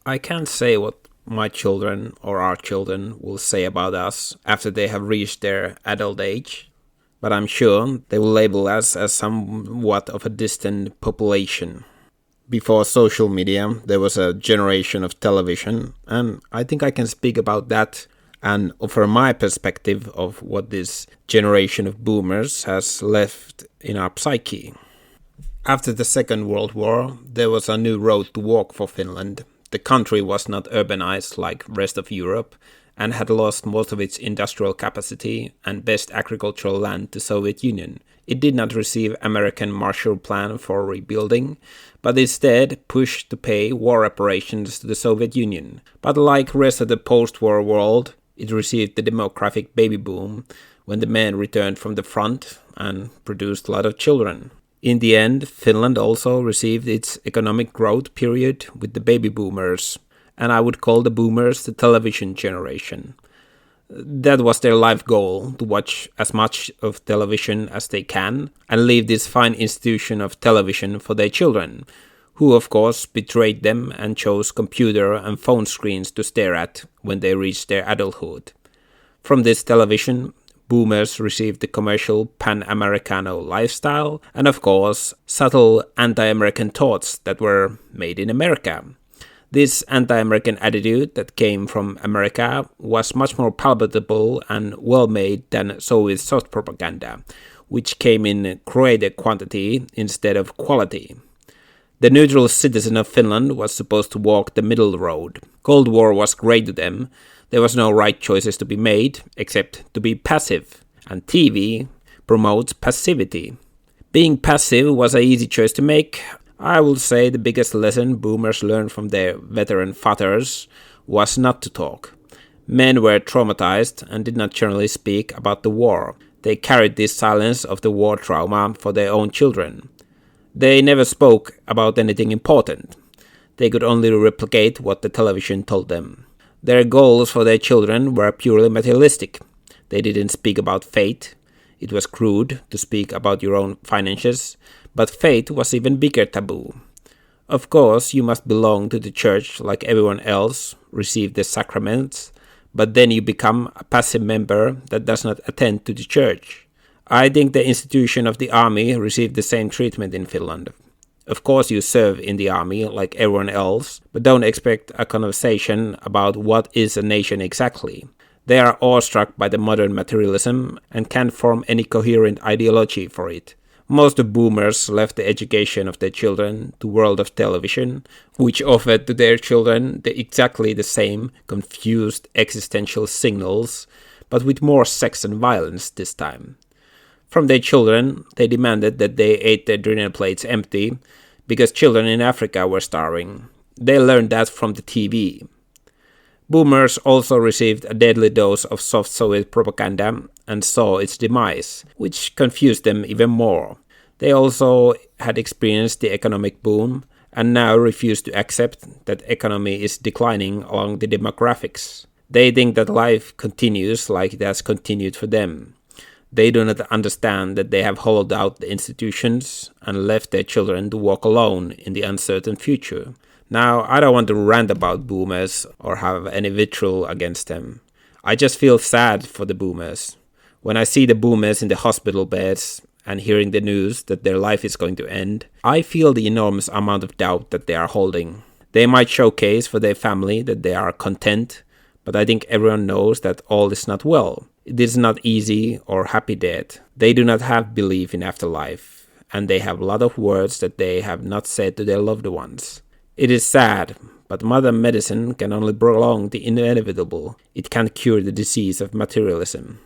I can't say what my children or our children will say about us after they have reached their adult age, but I'm sure they will label us as somewhat of a distant population. Before social media, there was a generation of television, and I think I can speak about that and offer my perspective of what this generation of boomers has left in our psyche. After the Second World War, there was a new road to walk for Finland. The country was not urbanized like the rest of Europe and had lost most of its industrial capacity and best agricultural land to Soviet Union. It did not receive American Marshall Plan for rebuilding, but instead pushed to pay war reparations to the Soviet Union. But like the rest of the post-war world, it received the demographic baby boom when the men returned from the front and produced a lot of children. In the end, Finland also received its economic growth period with the baby boomers, and I would call the boomers the television generation. That was their life goal, to watch as much of television as they can and leave this fine institution of television for their children, who of course betrayed them and chose computer and phone screens to stare at when they reached their adulthood. From this television, boomers received the commercial pan-Americano lifestyle and of course subtle anti-American thoughts that were made in America. This anti-American attitude that came from America was much more palatable and well-made than Soviet soft propaganda, which came in greater quantity instead of quality. The neutral citizen of Finland was supposed to walk the middle road. Cold War was great to them. There was no right choices to be made, except to be passive. And TV promotes passivity. Being passive was an easy choice to make. I would say the biggest lesson boomers learned from their veteran fathers was not to talk. Men were traumatized and did not generally speak about the war. They carried this silence of the war trauma for their own children. They never spoke about anything important. They could only replicate what the television told them. Their goals for their children were purely materialistic. They didn't speak about faith. It was crude to speak about your own finances, but faith was even bigger taboo. Of course, you must belong to the church like everyone else, receive the sacraments, but then you become a passive member that does not attend to the church. I think the institution of the army received the same treatment in Finland. Of course you serve in the army like everyone else, but don't expect a conversation about what is a nation exactly. They are awestruck by the modern materialism and can't form any coherent ideology for it. Most of boomers left the education of their children to world of television, which offered to their children exactly the same confused existential signals, but with more sex and violence this time. From their children, they demanded that they ate their dinner plates empty because children in Africa were starving. They learned that from the TV. Boomers also received a deadly dose of soft Soviet propaganda and saw its demise, which confused them even more. They also had experienced the economic boom and now refuse to accept that economy is declining along the demographics. They think that life continues like it has continued for them. They do not understand that they have hollowed out the institutions and left their children to walk alone in the uncertain future. Now, I don't want to rant about boomers or have any vitriol against them. I just feel sad for the boomers. When I see the boomers in the hospital beds and hearing the news that their life is going to end, I feel the enormous amount of doubt that they are holding. They might showcase for their family that they are content, but I think everyone knows that all is not well. It is not easy or happy death. They do not have belief in afterlife, and they have a lot of words that they have not said to their loved ones. It is sad, but modern medicine can only prolong the inevitable. It can't cure the disease of materialism.